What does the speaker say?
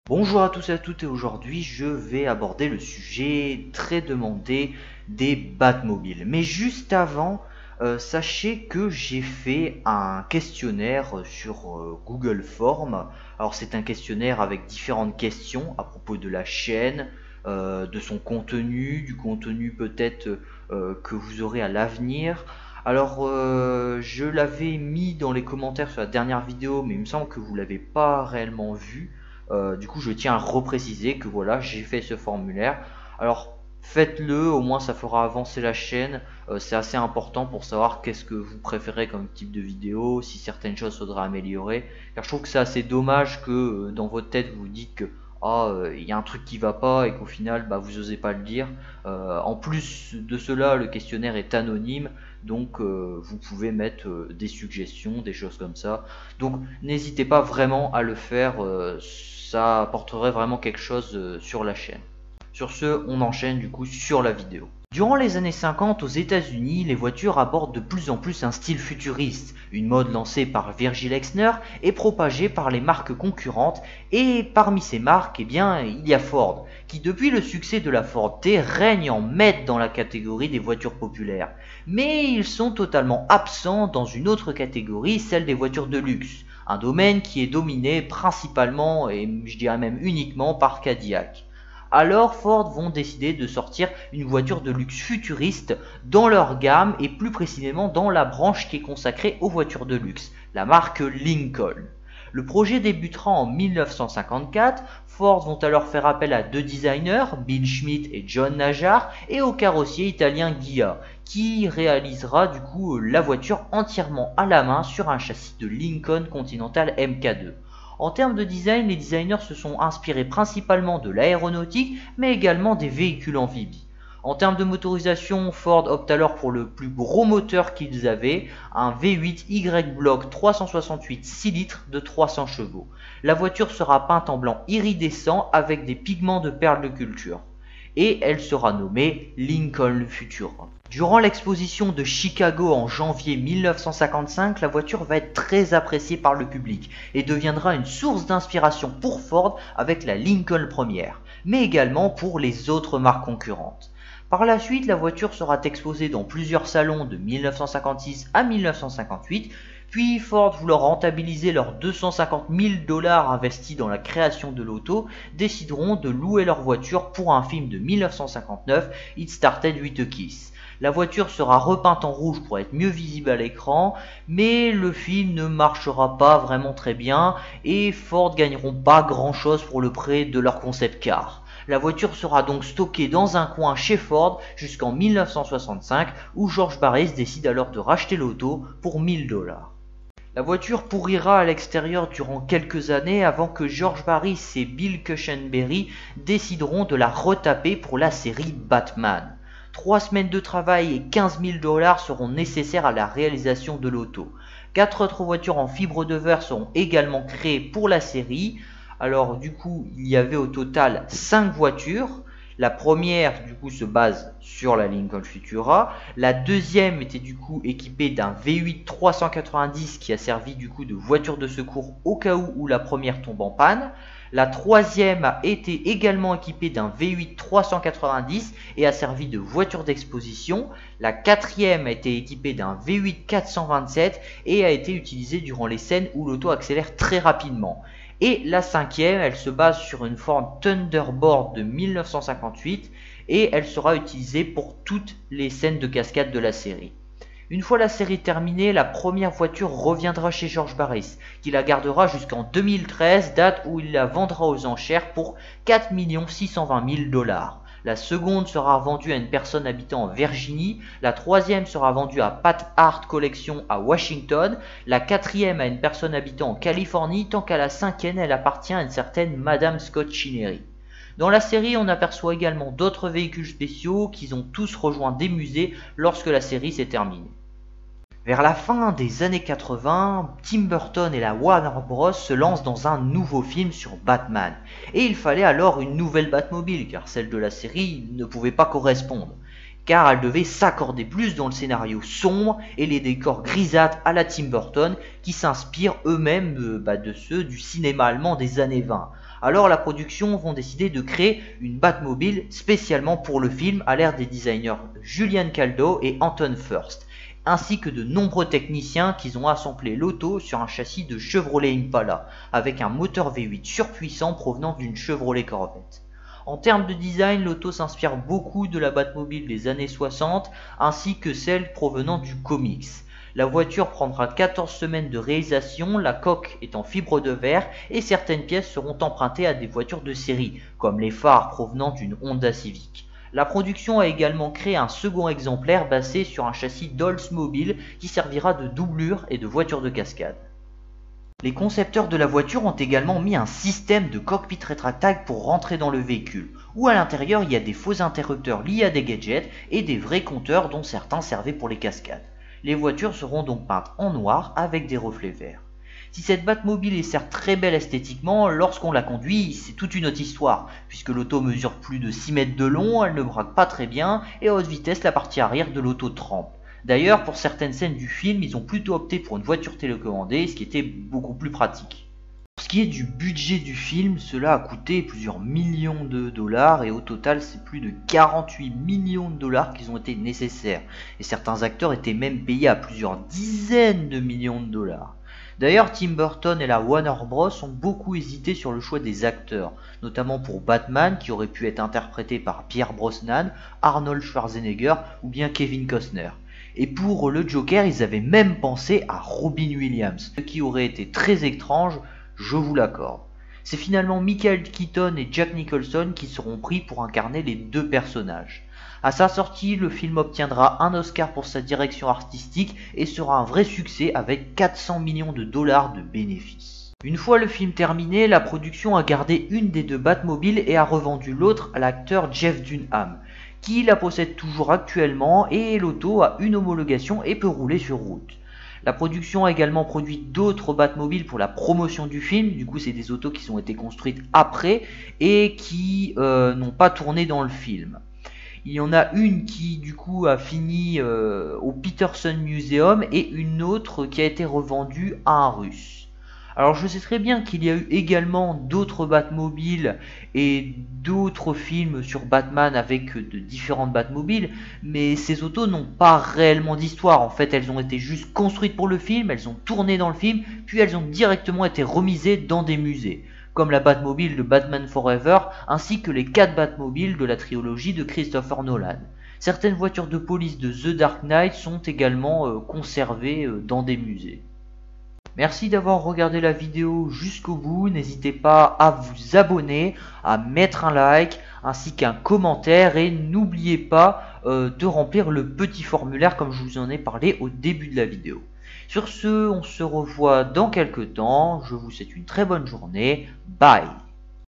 Bonjour à tous et à toutes, et aujourd'hui je vais aborder le sujet très demandé des Batmobiles. Mais juste avant, sachez que j'ai fait un questionnaire sur Google Forms. Alors c'est un questionnaire avec différentes questions à propos de la chaîne, de son contenu, du contenu peut-être que vous aurez à l'avenir. Alors je l'avais mis dans les commentaires sur la dernière vidéo, mais il me semble que vous ne l'avez pas réellement vu. Du coup, je tiens à repréciser que voilà, j'ai fait ce formulaire. Alors, faites-le, au moins ça fera avancer la chaîne. C'est assez important pour savoir qu'est-ce que vous préférez comme type de vidéo, si certaines choses faudra améliorer. Car je trouve que c'est assez dommage que dans votre tête vous vous dites que il y a un truc qui va pas et qu'au final vous osez pas le dire. En plus de cela, le questionnaire est anonyme, donc vous pouvez mettre des suggestions, des choses comme ça. Donc n'hésitez pas vraiment à le faire, ça apporterait vraiment quelque chose sur la chaîne. Sur ce, on enchaîne du coup sur la vidéo. Durant les années 50 aux États-Unis, les voitures abordent de plus en plus un style futuriste, une mode lancée par Virgil Exner et propagée par les marques concurrentes, et parmi ces marques, il y a Ford, qui depuis le succès de la Ford T règne en maître dans la catégorie des voitures populaires. Mais ils sont totalement absents dans une autre catégorie, celle des voitures de luxe, un domaine qui est dominé principalement et je dirais même uniquement par Cadillac. Alors Ford vont décider de sortir une voiture de luxe futuriste dans leur gamme et plus précisément dans la branche qui est consacrée aux voitures de luxe, la marque Lincoln. Le projet débutera en 1954, Ford vont alors faire appel à deux designers, Bill Schmidt et John Najar, et au carrossier italien Ghia, qui réalisera du coup la voiture entièrement à la main sur un châssis de Lincoln Continental MK2. En termes de design, les designers se sont inspirés principalement de l'aéronautique, mais également des véhicules amphibies. En termes de motorisation, Ford opte alors pour le plus gros moteur qu'ils avaient, un V8 Y-Block 368 6 litres de 300 chevaux. La voiture sera peinte en blanc iridescent avec des pigments de perles de culture. Et elle sera nommée Lincoln Futura. Durant l'exposition de Chicago en janvier 1955, la voiture va être très appréciée par le public et deviendra une source d'inspiration pour Ford avec la Lincoln première, mais également pour les autres marques concurrentes. Par la suite, la voiture sera exposée dans plusieurs salons de 1956 à 1958, puis Ford, voulant rentabiliser leurs 250 000 $ investis dans la création de l'auto, décideront de louer leur voiture pour un film de 1959, It Started with a Kiss. La voiture sera repeinte en rouge pour être mieux visible à l'écran, mais le film ne marchera pas vraiment très bien et Ford gagneront pas grand chose pour le prêt de leur concept car. La voiture sera donc stockée dans un coin chez Ford jusqu'en 1965 où George Barris décide alors de racheter l'auto pour 1000 $. La voiture pourrira à l'extérieur durant quelques années avant que George Barris et Bill Cushenberry décideront de la retaper pour la série Batman. 3 semaines de travail et 15 000 $ seront nécessaires à la réalisation de l'auto. 4 autres voitures en fibre de verre seront également créées pour la série. Alors du coup, il y avait au total 5 voitures. La première du coup se base sur la Lincoln Futura. La deuxième était du coup équipée d'un V8 390 qui a servi du coup de voiture de secours au cas où la première tombe en panne. La troisième a été également équipée d'un V8 390 et a servi de voiture d'exposition. La quatrième a été équipée d'un V8 427 et a été utilisée durant les scènes où l'auto accélère très rapidement. Et la cinquième, elle se base sur une Ford Thunderbird de 1958 et elle sera utilisée pour toutes les scènes de cascade de la série. Une fois la série terminée, la première voiture reviendra chez George Barris, qui la gardera jusqu'en 2013, date où il la vendra aux enchères pour 4 620 000 $. La seconde sera vendue à une personne habitant en Virginie, la troisième sera vendue à Pat Hart Collection à Washington, la quatrième à une personne habitant en Californie, tant qu'à la cinquième elle appartient à une certaine Madame Scott Chinery. Dans la série, on aperçoit également d'autres véhicules spéciaux qui ont tous rejoint des musées lorsque la série s'est terminée. Vers la fin des années 80, Tim Burton et la Warner Bros se lancent dans un nouveau film sur Batman. Et il fallait alors une nouvelle Batmobile, car celle de la série ne pouvait pas correspondre. Car elle devait s'accorder plus dans le scénario sombre et les décors grisâtres à la Tim Burton, qui s'inspirent eux-mêmes de ceux du cinéma allemand des années 20. Alors la production vont décider de créer une Batmobile spécialement pour le film à l'ère des designers Julian Caldo et Anton Furst, ainsi que de nombreux techniciens qui ont assemblé l'auto sur un châssis de Chevrolet Impala, avec un moteur V8 surpuissant provenant d'une Chevrolet Corvette. En termes de design, l'auto s'inspire beaucoup de la Batmobile des années 60, ainsi que celle provenant du comics. La voiture prendra 14 semaines de réalisation, la coque est en fibre de verre et certaines pièces seront empruntées à des voitures de série, comme les phares provenant d'une Honda Civic. La production a également créé un second exemplaire basé sur un châssis d'Oldsmobile qui servira de doublure et de voiture de cascade. Les concepteurs de la voiture ont également mis un système de cockpit rétractable pour rentrer dans le véhicule, où à l'intérieur il y a des faux interrupteurs liés à des gadgets et des vrais compteurs dont certains servaient pour les cascades. Les voitures seront donc peintes en noir avec des reflets verts. Si cette Batmobile est certes très belle esthétiquement, lorsqu'on la conduit, c'est toute une autre histoire, puisque l'auto mesure plus de 6 mètres de long, elle ne braque pas très bien, et à haute vitesse la partie arrière de l'auto tremble. D'ailleurs, pour certaines scènes du film, ils ont plutôt opté pour une voiture télécommandée, ce qui était beaucoup plus pratique. Pour ce qui est du budget du film, cela a coûté plusieurs millions de dollars et au total c'est plus de 48 millions de dollars qui ont été nécessaires. Et certains acteurs étaient même payés à plusieurs dizaines de millions de dollars. D'ailleurs, Tim Burton et la Warner Bros ont beaucoup hésité sur le choix des acteurs, notamment pour Batman qui aurait pu être interprété par Pierce Brosnan, Arnold Schwarzenegger ou bien Kevin Costner. Et pour le Joker, ils avaient même pensé à Robin Williams, ce qui aurait été très étrange, je vous l'accorde. C'est finalement Michael Keaton et Jack Nicholson qui seront pris pour incarner les deux personnages. À sa sortie, le film obtiendra un Oscar pour sa direction artistique et sera un vrai succès avec 400 millions de dollars de bénéfices. Une fois le film terminé, la production a gardé une des deux Batmobiles et a revendu l'autre à l'acteur Jeff Dunham, qui la possède toujours actuellement et l'auto a une homologation et peut rouler sur route. La production a également produit d'autres Batmobiles pour la promotion du film, du coup c'est des autos qui ont été construites après et qui n'ont pas tourné dans le film. Il y en a une qui du coup a fini au Peterson Museum et une autre qui a été revendue à un Russe. Alors je sais très bien qu'il y a eu également d'autres Batmobiles et d'autres films sur Batman avec de différentes Batmobiles, mais ces autos n'ont pas réellement d'histoire. En fait, elles ont été juste construites pour le film, elles ont tourné dans le film, puis elles ont directement été remisées dans des musées, comme la Batmobile de Batman Forever, ainsi que les 4 Batmobiles de la trilogie de Christopher Nolan. Certaines voitures de police de The Dark Knight sont également conservées dans des musées. Merci d'avoir regardé la vidéo jusqu'au bout, n'hésitez pas à vous abonner, à mettre un like, ainsi qu'un commentaire et n'oubliez pas de remplir le petit formulaire comme je vous en ai parlé au début de la vidéo. Sur ce, on se revoit dans quelques temps, je vous souhaite une très bonne journée, bye.